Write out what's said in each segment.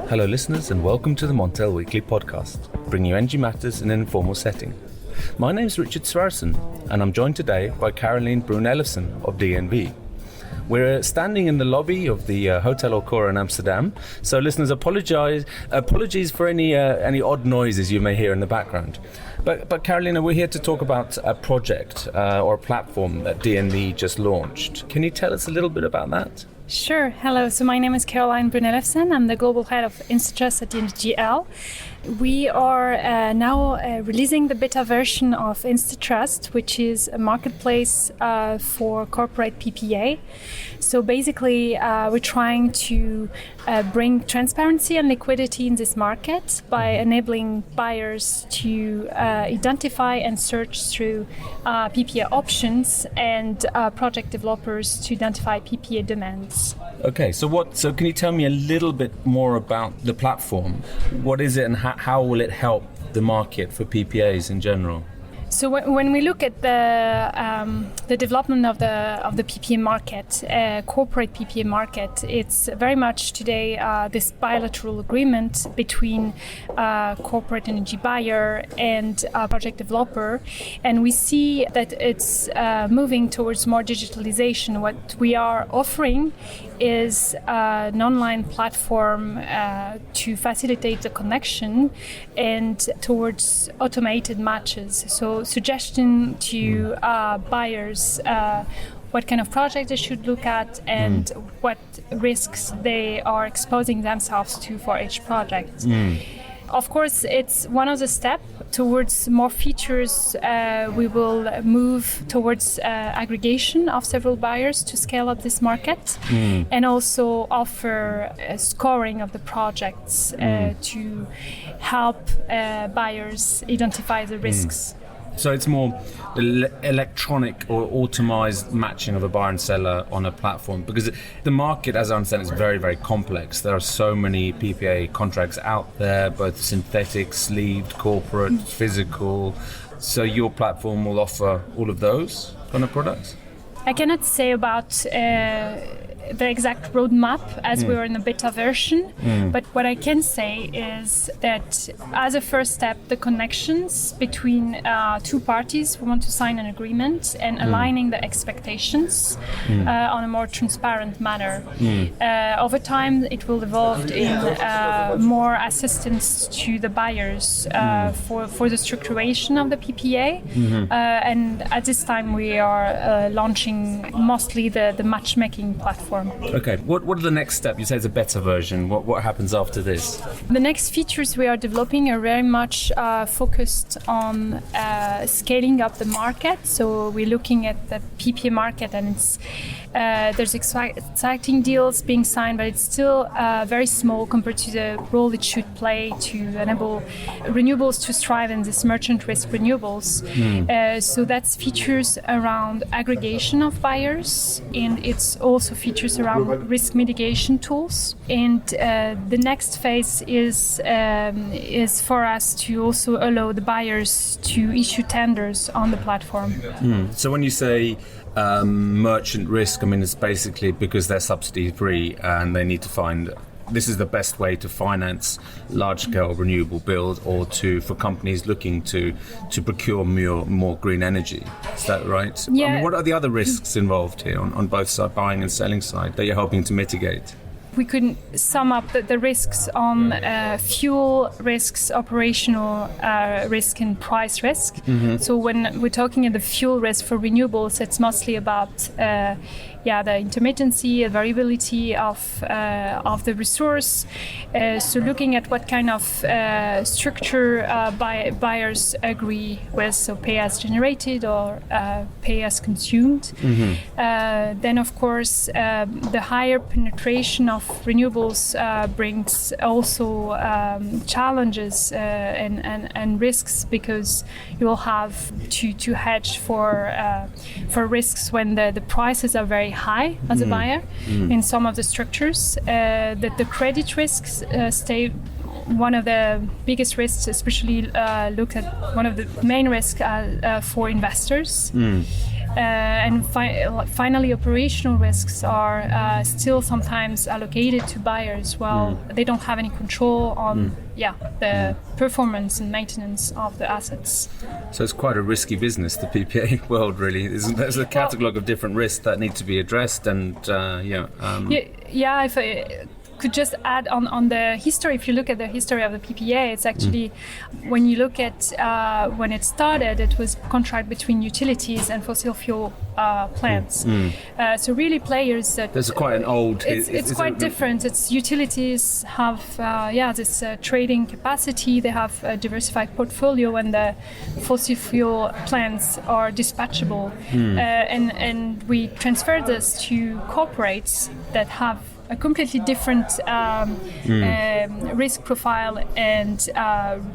Hello listeners and welcome to the Montel Weekly Podcast, bringing you energy matters in an informal setting. My name is Richard Sverrisson and I'm joined today by Brun Ellefsen of DNV. We're standing in the lobby of the Hotel Okura in Amsterdam, so listeners, apologies for any odd noises you may hear in the background. But Carolina, we're here to talk about a project or a platform that DNV just launched. Can you tell us a little bit about that? Sure. Hello. So my name is Brun Ellefsen. I'm the global head of Instatrust at DNV. We are now releasing the beta version of Instatrust, which is a marketplace for corporate PPA. So basically, we're trying to bring transparency and liquidity in this market by enabling buyers to identify and search through PPA options and project developers to identify PPA demands. Okay, so can you tell me a little bit more about the platform? What is it and how will it help the market for PPAs in general? So when we look at the development of the PPA market, corporate PPA market, it's very much today this bilateral agreement between corporate energy buyer and project developer, and we see that it's moving towards more digitalization. What we are offering is an online platform to facilitate the connection and towards automated matches. So suggestion to buyers what kind of project they should look at and what risks they are exposing themselves to for each project. Of course, it's one of the steps towards more features. We will move towards aggregation of several buyers to scale up this market and also offer scoring of the projects to help buyers identify the risks. So it's more electronic or automized matching of a buyer and seller on a platform, because the market, as I understand, is very, very complex. There are so many PPA contracts out there, both synthetic, sleeved, corporate, physical. So your platform will offer all of those kind of products? I cannot say about the exact roadmap as we are in the beta version, but what I can say is that as a first step, the connections between two parties who want to sign an agreement and aligning the expectations on a more transparent manner. Over time, it will evolve in more assistance to the buyers for the structuration of the PPA, and at this time we are launching mostly the matchmaking platform. Okay, what are the next steps? You say it's a beta version. What happens after this? The next features we are developing are very much focused on scaling up the market. So we're looking at the PPA market, and it's there's exciting deals being signed, but it's still very small compared to the role it should play to enable renewables to thrive in this merchant risk renewables. So that's features around aggregation of buyers, and it's also features around risk mitigation tools. And the next phase is for us to also allow the buyers to issue tenders on the platform. So when you say merchant risk, I mean, it's basically because they're subsidy free and they need to find this is the best way to finance large-scale renewable build, or for companies looking to procure more green energy. Is that right? Yeah. I mean, what are the other risks involved here on both side, buying and selling side, that you're hoping to mitigate? We could sum up the risks on fuel risks, operational risk, and price risk. So when we're talking at the fuel risk for renewables, it's mostly about the intermittency, the variability of the resource. So looking at what kind of structure buyers agree with, so pay as generated or pay as consumed. Then of course the higher penetration of renewables brings also challenges and risks, because you will have to hedge for risks when the prices are very high as a buyer in some of the structures. That the credit risks stay one of the biggest risks, especially look at one of the main risks for investors. And finally, operational risks are still sometimes allocated to buyers while they don't have any control on the performance and maintenance of the assets. So it's quite a risky business, the PPA world, really. There's a catalogue of different risks that need to be addressed, and if I could just add on the history, if you look at the history of the PPA, it's actually, when you look at when it started, it was a contract between utilities and fossil fuel plants. So really players that... There's quite an old... It's quite different. It's utilities have this trading capacity, they have a diversified portfolio, and the fossil fuel plants are dispatchable. And we transfer this to corporates that have a completely different risk profile and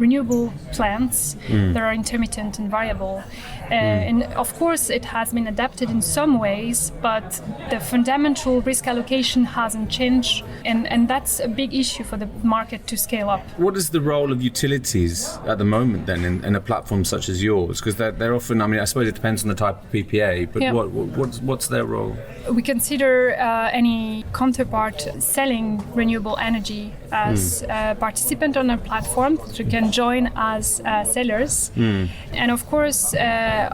renewable plants that are intermittent and variable. And of course it has been adapted in some ways, but the fundamental risk allocation hasn't changed, and that's a big issue for the market to scale up. What is the role of utilities at the moment then in a platform such as yours? Because they're often, I mean, I suppose it depends on the type of PPA, but what's their role? We consider any counterpart selling renewable energy as a participant on our platform, so you can join as sellers. And of course,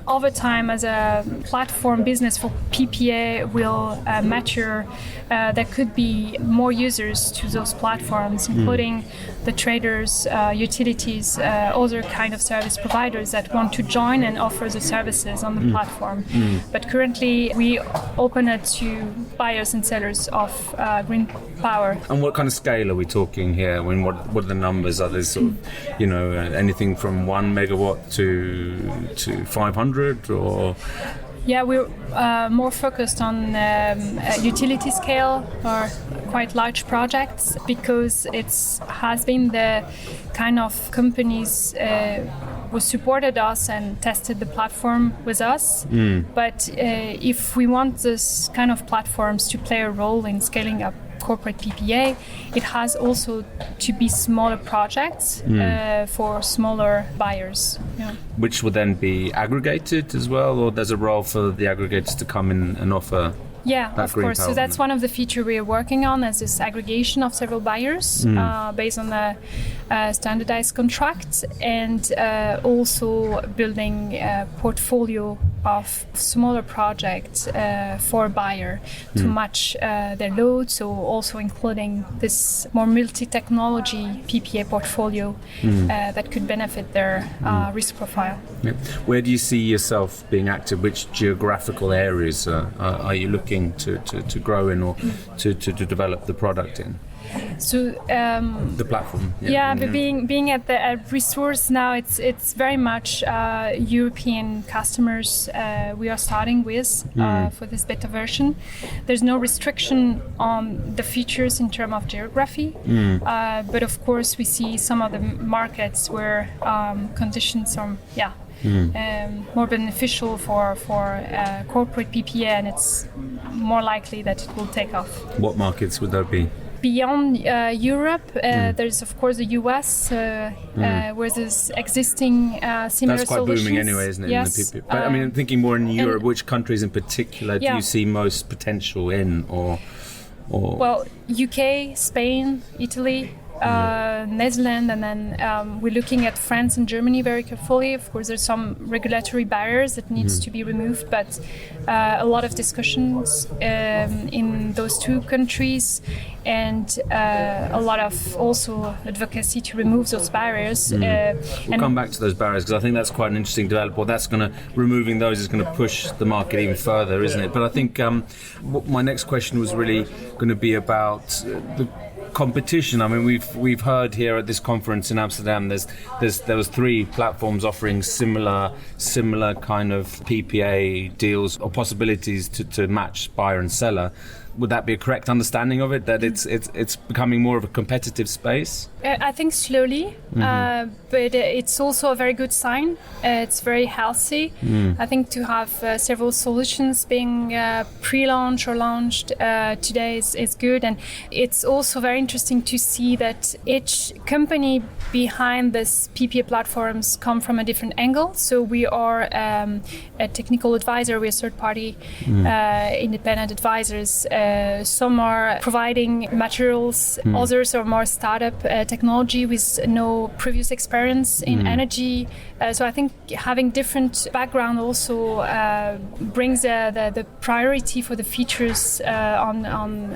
over time, as a platform business for PPA will mature, there could be more users to those platforms, including the traders, utilities, other kind of service providers that want to join and offer the services on the platform. But currently, we open it to buyers and sellers of green power. And what kind of scale are we talking here? I mean, what are the numbers? Are there sort of, anything from 1 megawatt to 500 or? Yeah, we're more focused on utility scale or quite large projects, because it has been the kind of companies who supported us and tested the platform with us. But if we want this kind of platforms to play a role in scaling up corporate PPA, it has also to be smaller projects for smaller buyers. Which will then be aggregated as well, or there's a role for the aggregators to come in and offer? Yeah, of course. So that's one of the features we are working on, as this aggregation of several buyers based on the standardized contracts, and also building a portfolio of smaller projects for a buyer to match their load. So also including this more multi-technology PPA portfolio that could benefit their risk profile. Yeah. Where do you see yourself being active? Which geographical areas are you looking to grow in, or to develop the product in? So the platform. But being at the resource now, it's very much European customers we are starting with for this beta version. There's no restriction on the features in terms of geography, but of course we see some of the markets where conditions are more beneficial for corporate PPA, and it's more likely that it will take off. What markets would there be? Beyond Europe, there's of course the US, where there's existing similar solutions. That's quite booming anyway, isn't it? Yes. In the PPA? But I mean, I'm thinking more in Europe, which countries in particular do you see most potential in, or? Well, UK, Spain, Italy, Netherlands, and then we're looking at France and Germany very carefully. Of course, there's some regulatory barriers that needs to be removed, but a lot of discussions in those two countries, and a lot of also advocacy to remove those barriers. We'll come back to those barriers, because I think that's quite an interesting development. Removing those is going to push the market even further, isn't it? But I think my next question was really going to be about the competition. I mean, we've heard here at this conference in Amsterdam, there was 3 platforms offering similar kind of PPA deals or possibilities to match buyer and seller. Would that be a correct understanding of it, that it's becoming more of a competitive space? I think slowly, but it's also a very good sign. It's very healthy. I think to have several solutions being pre-launched or launched today is good. And it's also very interesting to see that each company behind this PPA platforms come from a different angle. So we are a technical advisor, we're third-party independent advisors. Some are providing materials, others are more startup technology with no previous experience in energy. So I think having different background also brings the priority for the features on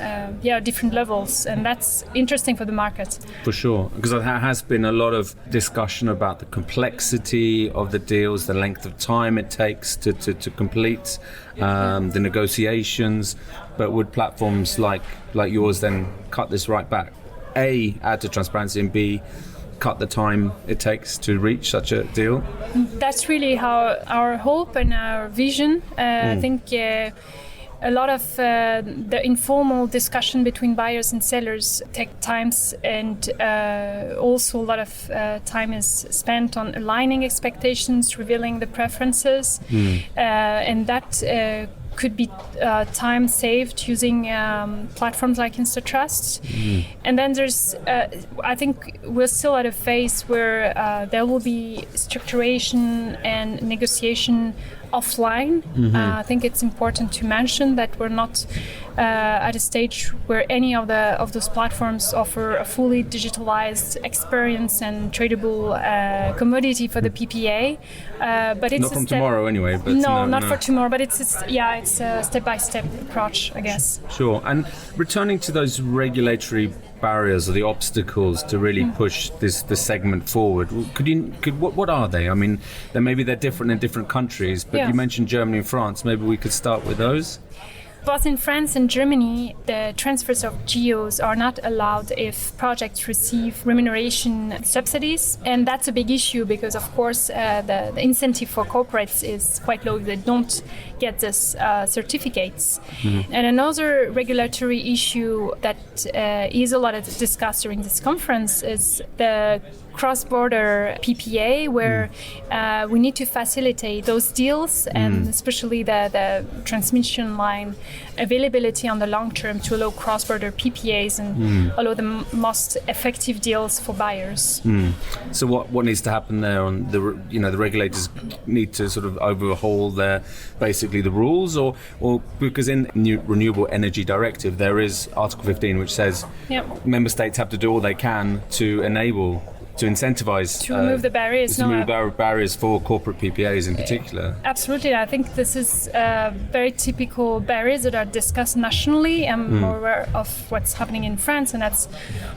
different levels, and that's interesting for the market. For sure, because there has been a lot of discussion about the complexity of the deals, the length of time it takes to complete the negotiations. But would platforms like yours then cut this right back? A, add to transparency, and B, cut the time it takes to reach such a deal? That's really our hope and our vision. I think a lot of the informal discussion between buyers and sellers take times, and also a lot of time is spent on aligning expectations, revealing the preferences, and that could be time saved using platforms like Instatrust. And then there's, I think we're still at a phase where there will be structuration and negotiation offline. I think it's important to mention that we're not at a stage where any of those platforms offer a fully digitalized experience and tradable commodity for the PPA. But it's not from tomorrow anyway. But not for tomorrow. But it's a step-by-step approach, I guess. Sure. And returning to those regulatory barriers or the obstacles to really push this segment forward, what are they? I mean, they're different in different countries, but you mentioned Germany and France. Maybe we could start with those. Both in France and Germany, the transfers of geos are not allowed if projects receive remuneration subsidies. And that's a big issue because, of course, the incentive for corporates is quite low if they don't get this certificates. And another regulatory issue that is a lot discussed during this conference is the cross-border PPA, where we need to facilitate those deals and especially the transmission line availability on the long term to allow cross-border PPAs and allow the most effective deals for buyers. So what needs to happen there? On the regulators need to sort of overhaul the rules, or because in the renewable energy directive there is Article 15 which says member states have to do all they can to incentivize to remove the barriers. Barriers for corporate PPAs in particular. Absolutely, I think this is very typical barriers that are discussed nationally. I'm more aware of what's happening in France, and that's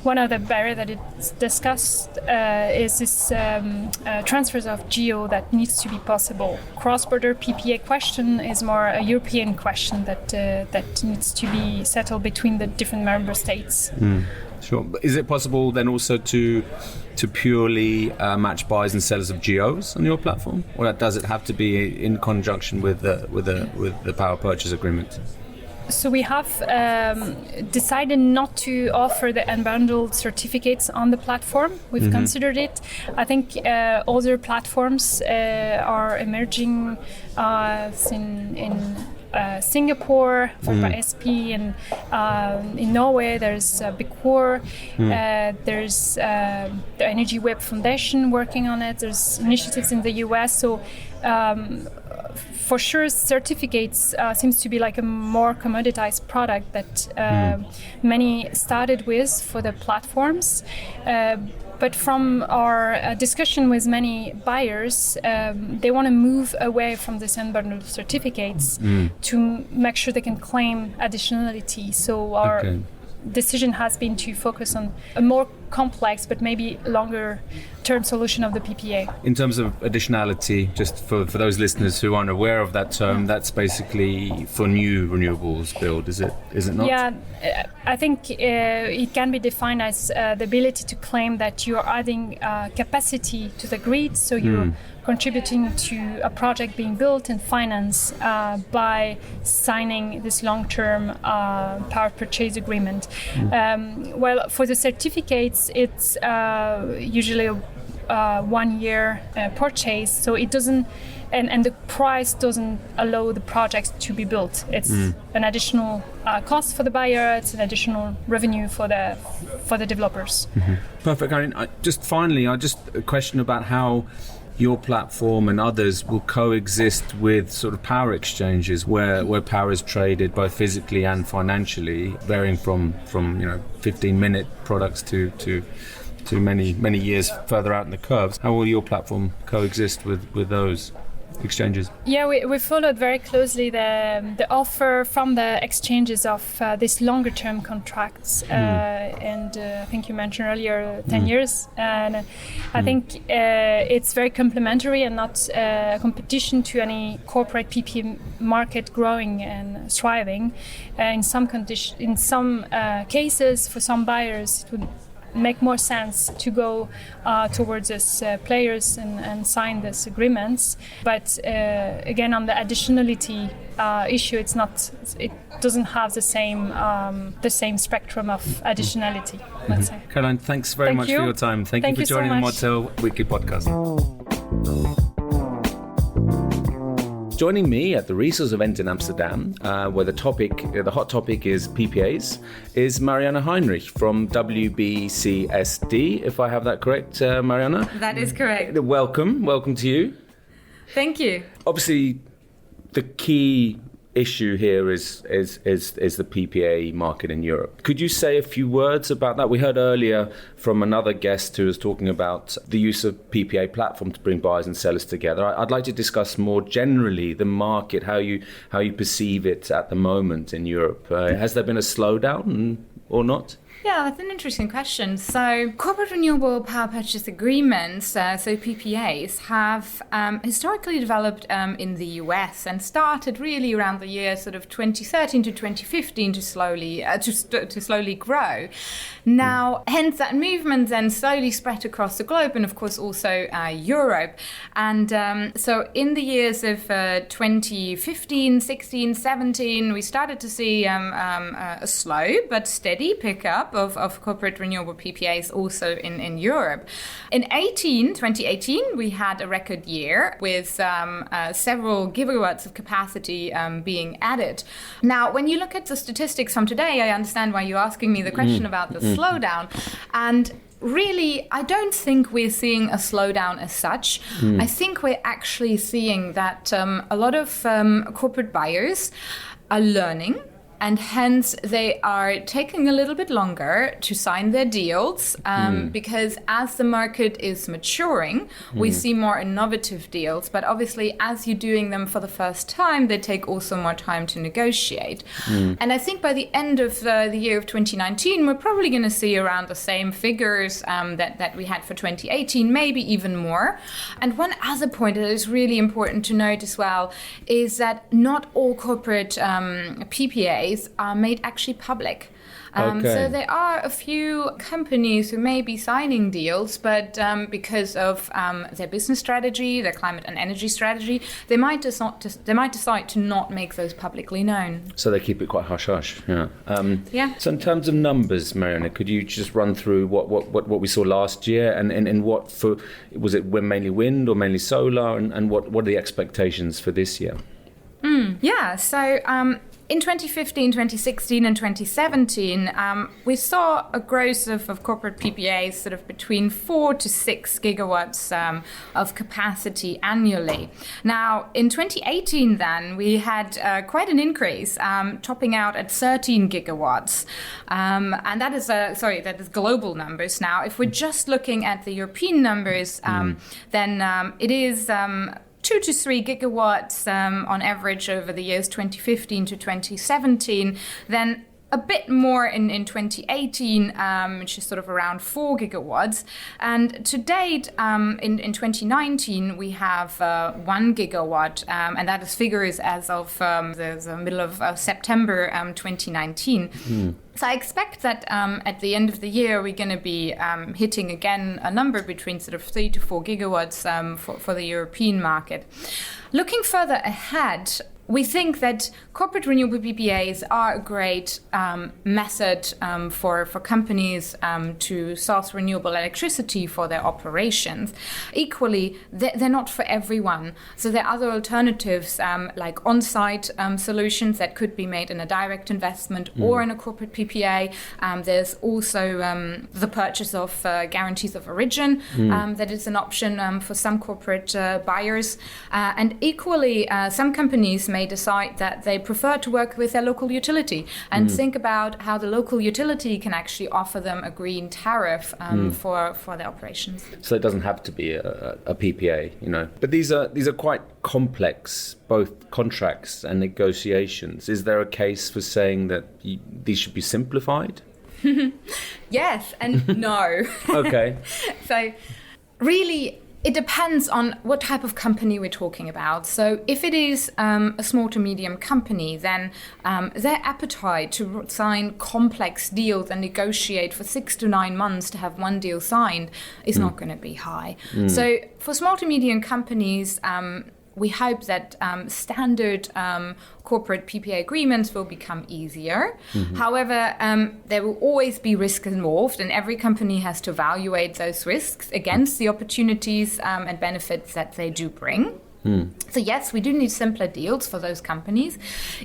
one of the barriers that is discussed is this transfers of geo that needs to be possible. Cross-border PPA question is more a European question that needs to be settled between the different member states. Sure. Is it possible then also to purely match buyers and sellers of GEOs on your platform, or does it have to be in conjunction with the power purchase agreement? So we have decided not to offer the unbundled certificates on the platform. We've considered it. I think other platforms are emerging in Singapore for SP, and in Norway there's Bicor, there's the Energy Web Foundation working on it, there's initiatives in the US. So for sure certificates seems to be like a more commoditized product that many started with for the platforms. But from our discussion with many buyers, they want to move away from this unbundled certificates to make sure they can claim additionality. So our decision has been to focus on a more complex but maybe longer term solution of the PPA. In terms of additionality, just for those listeners who aren't aware of that term, that's basically for new renewables build, is it not? Yeah, I think it can be defined as the ability to claim that you are adding capacity to the grid, so you're contributing to a project being built and financed by signing this long-term power purchase agreement. Well, for the certificates, it's usually a 1 year purchase, so it doesn't, and the price doesn't allow the projects to be built. It's an additional cost for the buyer. It's an additional revenue for the developers. Perfect. I mean, just a question about how your platform and others will coexist with sort of power exchanges where power is traded both physically and financially, varying from 15-minute products to many years further out in the curves. How will your platform coexist with those exchanges? Yeah, we followed very closely the offer from the exchanges of these longer term contracts, and I think you mentioned earlier 10 years, and I think it's very complementary and not a competition to any corporate PPA market growing and thriving. In some cases, for some buyers, it would make more sense to go towards these players and sign these agreements. But again, on the additionality issue, it doesn't have the same spectrum of additionality, let's say. Caroline, thanks very much for your time. Thank you for joining the Montel Weekly Podcast. Joining me at the Resource event in Amsterdam, where the hot topic is PPAs, is Mariana Heinrich from WBCSD, if I have that correct, Mariana? That is correct. Welcome to you. Thank you. Obviously, the key issue here is the PPA market in Europe. Could you say a few words about that? We heard earlier from another guest who was talking about the use of PPA platform to bring buyers and sellers together. I'd like to discuss more generally the market, how you perceive it at the moment in Europe. Has there been a slowdown or not? Yeah, that's an interesting question. So corporate renewable power purchase agreements, so PPAs, have historically developed in the US and started really around the year sort of 2013 to 2015 to slowly grow. Now, hence that movement then slowly spread across the globe and of course also Europe. And so in the years of 2015, 16, 17, we started to see a slow but steady pickup of corporate renewable PPAs also in Europe. In 2018, we had a record year with several gigawatts of capacity being added. Now, when you look at the statistics from today, I understand why you're asking me the question about the slowdown. And really, I don't think we're seeing a slowdown as such. I think we're actually seeing that a lot of corporate buyers are learning, and hence they are taking a little bit longer to sign their deals because as the market is maturing, we see more innovative deals. But obviously, as you're doing them for the first time, they take also more time to negotiate. And I think by the end of the year of 2019, we're probably going to see around the same figures that we had for 2018, maybe even more. And one other point that is really important to note as well is that not all corporate PPAs are made actually public. So there are a few companies who may be signing deals, but because of their business strategy, their climate and energy strategy, they might decide to not make those publicly known. So they keep it quite hush-hush. Yeah. Yeah. So in terms of numbers, Mariana, could you just run through what we saw last year and what was it mainly wind or mainly solar, and what are the expectations for this year? Yeah. So. In 2015, 2016 and 2017, we saw a growth of corporate PPAs sort of between 4 to 6 gigawatts of capacity annually. Now, in 2018 then, we had quite an increase, topping out at 13 gigawatts. And that is global numbers. Now, if we're just looking at the European numbers, then it is 2 to 3 gigawatts on average over the years 2015 to 2017, then a bit more in 2018, which is sort of around 4 gigawatts. And to date, in 2019, we have 1 gigawatt, and that is figures as of the middle of September 2019. So I expect that at the end of the year, we're going to be hitting again a number between sort of 3 to 4 gigawatts for the European market. Looking further ahead, we think that corporate renewable PPAs are a great method for companies to source renewable electricity for their operations. Equally, they're not for everyone. So there are other alternatives like on-site solutions that could be made in a direct investment or in a corporate PPA. There's also the purchase of guarantees of origin that is an option for some corporate buyers. And equally, some companies may decide that they prefer to work with their local utility and think about how the local utility can actually offer them a green tariff for their operations. So it doesn't have to be a PPA, you know. But these are quite complex, both contracts and negotiations. Is there a case for saying that these should be simplified? Yes and no. Okay. So really, it depends on what type of company we're talking about. So if it is a small to medium company, then their appetite to sign complex deals and negotiate for 6 to 9 months to have one deal signed is not going to be high. So for small to medium companies, we hope that standard corporate PPA agreements will become easier. However, there will always be risk involved, and every company has to evaluate those risks against the opportunities and benefits that they do bring. So yes, we do need simpler deals for those companies.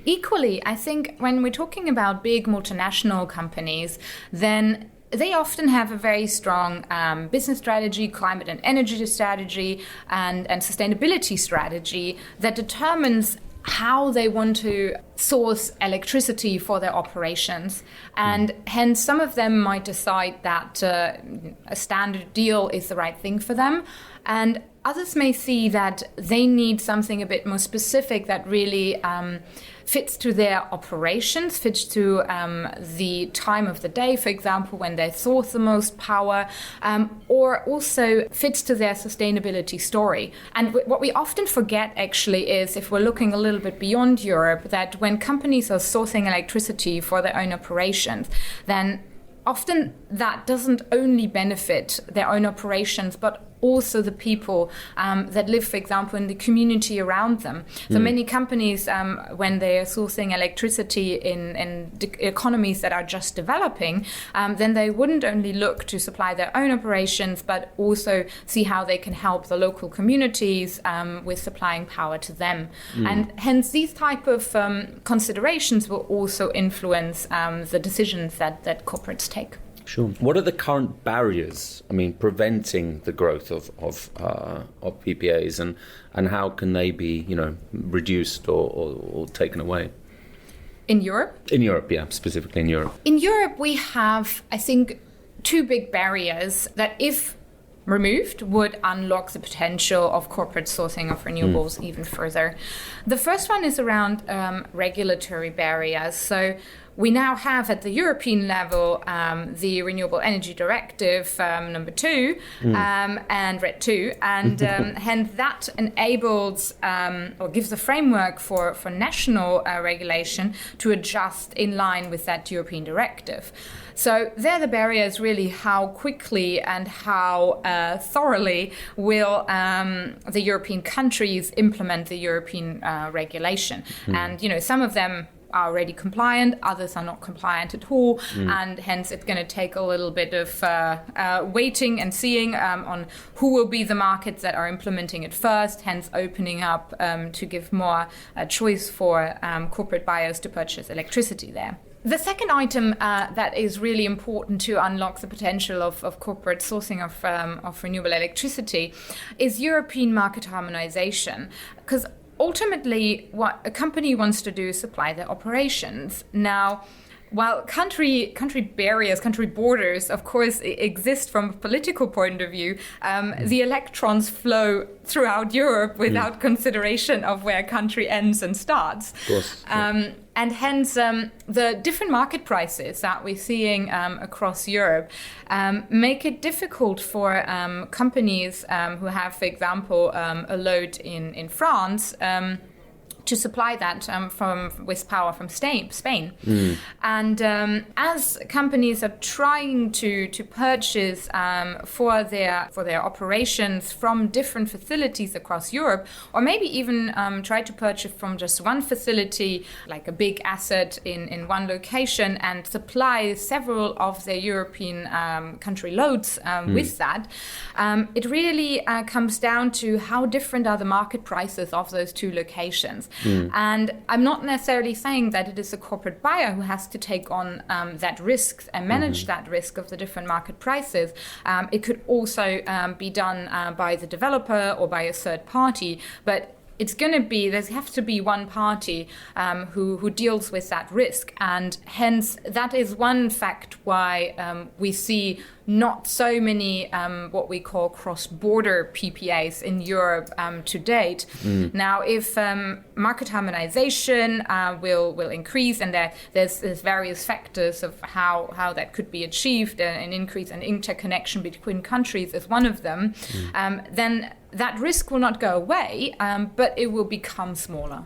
Equally, I think when we're talking about big multinational companies, then they often have a very strong business strategy, climate and energy strategy, and sustainability strategy that determines how they want to source electricity for their operations. And hence, some of them might decide that a standard deal is the right thing for them. And others may see that they need something a bit more specific that really fits to their operations, fits to the time of the day, for example, when they source the most power, or also fits to their sustainability story. And what we often forget actually is, if we're looking a little bit beyond Europe, that when companies are sourcing electricity for their own operations, then often that doesn't only benefit their own operations, but also the people that live, for example, in the community around them. So many companies, when they are sourcing electricity in economies that are just developing, then they wouldn't only look to supply their own operations, but also see how they can help the local communities with supplying power to them. And hence, these type of considerations will also influence the decisions that corporates take. Sure. What are the current barriers, preventing the growth of PPAs, and how can they be, reduced or taken away? In Europe? In Europe, yeah, specifically in Europe. In Europe, we have, I think, 2 big barriers that, if removed, would unlock the potential of corporate sourcing of renewables even further. The first one is around regulatory barriers. So we now have at the European level the Renewable Energy Directive number 2 and RED 2, and hence that enables or gives a framework for national regulation to adjust in line with that European directive. So there the barrier is really how quickly and how thoroughly will the European countries implement the European regulation. And, some of them are already compliant, others are not compliant at all, and hence it's going to take a little bit of waiting and seeing on who will be the markets that are implementing it first, hence opening up to give more choice for corporate buyers to purchase electricity there. The second item that is really important to unlock the potential of corporate sourcing of renewable electricity is European market harmonization, because ultimately what a company wants to do is supply their operations. Now, While country barriers, country borders, of course, exist from a political point of view, the electrons flow throughout Europe without consideration of where a country ends and starts. Of course. And hence, the different market prices that we're seeing across Europe make it difficult for companies who have, for example, a load in France to supply that with power from Spain. And as companies are trying to purchase for their operations from different facilities across Europe, or maybe even try to purchase from just one facility, like a big asset in one location, and supply several of their European country loads with that, it really comes down to how different are the market prices of those two locations. And I'm not necessarily saying that it is a corporate buyer who has to take on that risk and manage that risk of the different market prices. It could also be done by the developer or by a third party, but it's going to be, there has to be one party who deals with that risk. And hence, that is one fact why we see not so many what we call cross-border PPAs in Europe to date. Now, if market harmonization will increase, and there's various factors of how that could be achieved, an increase in interconnection between countries is one of them, then that risk will not go away, but it will become smaller.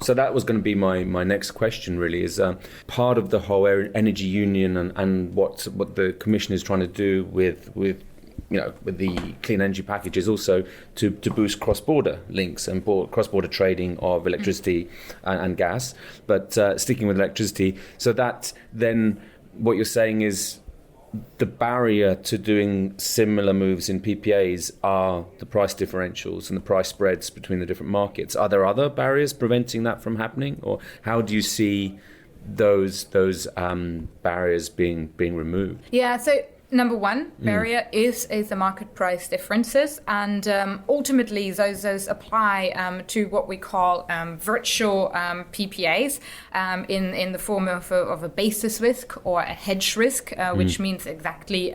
So that was going to be my next question, really, is part of the whole energy union and what the Commission is trying to do with the clean energy package is also to boost cross-border links and cross-border trading of electricity and gas. But sticking with electricity, so that then what you're saying is the barrier to doing similar moves in PPAs are the price differentials and the price spreads between the different markets. Are there other barriers preventing that from happening, or how do you see those barriers being removed? Yeah, so number one barrier is the market price differences, and ultimately those apply to what we call virtual PPAs in the form of a basis risk or a hedge risk, which means exactly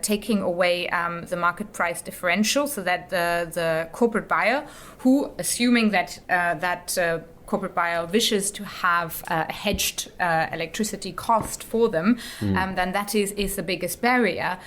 taking away the market price differential, so that the corporate buyer, who, assuming that corporate buyer wishes to have a hedged electricity cost for them, then that is the biggest barrier.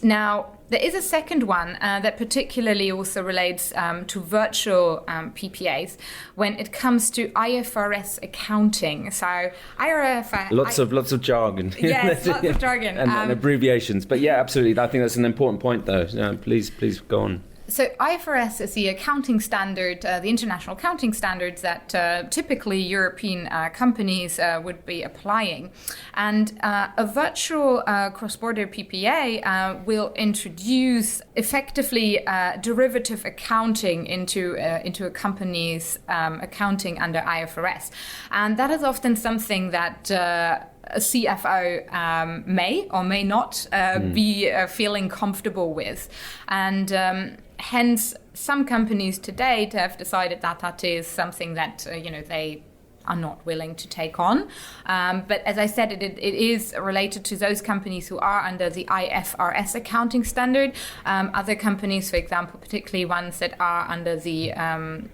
Now, there is a second one that particularly also relates to virtual PPAs when it comes to IFRS accounting. So IFRS... Lots of jargon. Yes, lots of jargon. and abbreviations. But yeah, absolutely. I think that's an important point, though. Please go on. So IFRS is the accounting standard, the international accounting standards that typically European companies would be applying. And a virtual cross-border PPA will introduce effectively derivative accounting into a company's accounting under IFRS. And that is often something that a CFO may or may not be feeling comfortable with. And hence, some companies to date have decided that is something that they are not willing to take on. But as I said, it is related to those companies who are under the IFRS accounting standard. Other companies, for example, particularly ones that are under the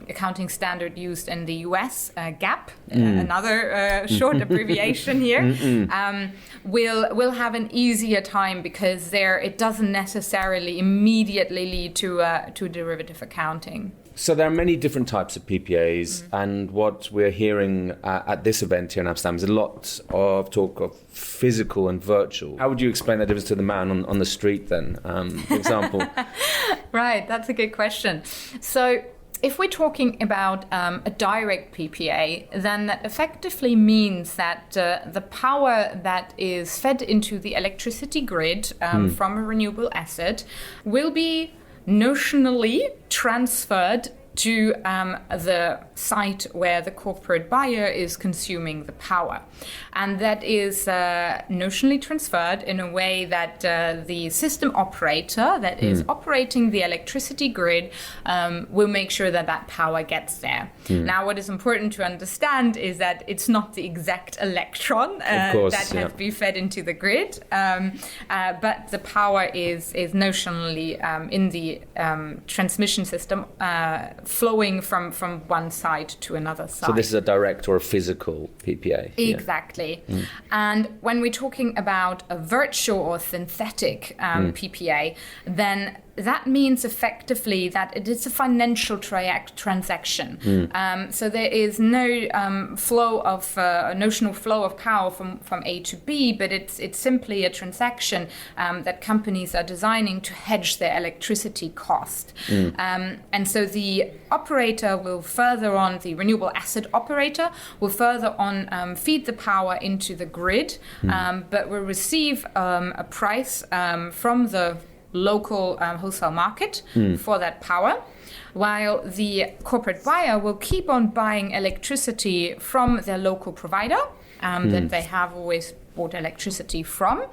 accounting standard used in the US, GAAP, another short abbreviation here, will have an easier time because there it doesn't necessarily immediately lead to derivative accounting. So there are many different types of PPAs, and what we're hearing at this event here in Amsterdam is a lot of talk of physical and virtual. How would you explain that difference to the man on the street then, for example? Right, that's a good question. So if we're talking about a direct PPA, then that effectively means that the power that is fed into the electricity grid from a renewable asset will be notionally transferred to the site where the corporate buyer is consuming the power. And that is notionally transferred in a way that the system operator that is operating the electricity grid will make sure that that power gets there. Now, what is important to understand is that it's not the exact electron that has been fed into the grid, but the power is notionally in the transmission system flowing from one side to another side. So this is a direct or a physical PPA? Exactly. And when we're talking about a virtual or synthetic PPA, then that means effectively that it is a financial transaction. So there is no notional flow of power from A to B, but it's simply a transaction that companies are designing to hedge their electricity cost. And so the operator will further on, the renewable asset operator will further on feed the power into the grid, but will receive a price from the local wholesale market for that power, while the corporate buyer will keep on buying electricity from their local provider that they have always bought electricity from.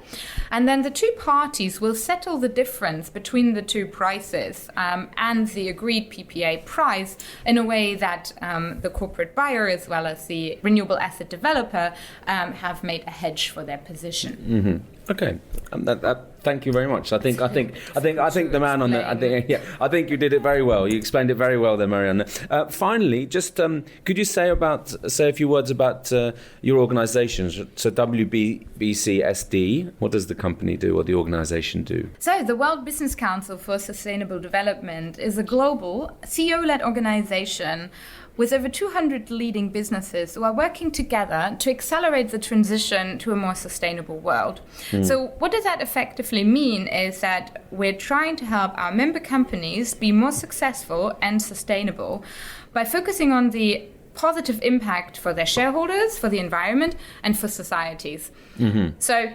And then the two parties will settle the difference between the two prices and the agreed PPA price in a way that the corporate buyer as well as the renewable asset developer have made a hedge for their position. Okay, thank you very much. I think the man on the. I think you did it very well. You explained it very well there, Mariana. Finally, just could you say a few words about your organisations? So WBCSD. What does the company do, or the organisation do? So the World Business Council for Sustainable Development is a global CEO-led organisation with over 200 leading businesses who are working together to accelerate the transition to a more sustainable world. So what does that effectively mean is that we're trying to help our member companies be more successful and sustainable by focusing on the positive impact for their shareholders, for the environment, and for societies. So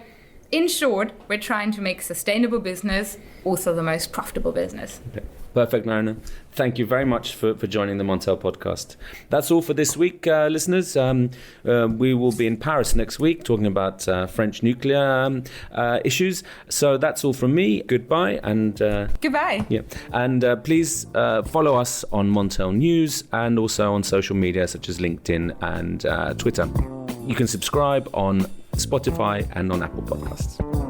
in short, we're trying to make sustainable business also the most profitable business. Okay. Perfect, Mariana. Thank you very much for joining the Montel podcast. That's all for this week, listeners. We will be in Paris next week talking about French nuclear issues. So that's all from me. Goodbye. And goodbye. Yeah. And please follow us on Montel News and also on social media such as LinkedIn and Twitter. You can subscribe on Spotify and on Apple Podcasts.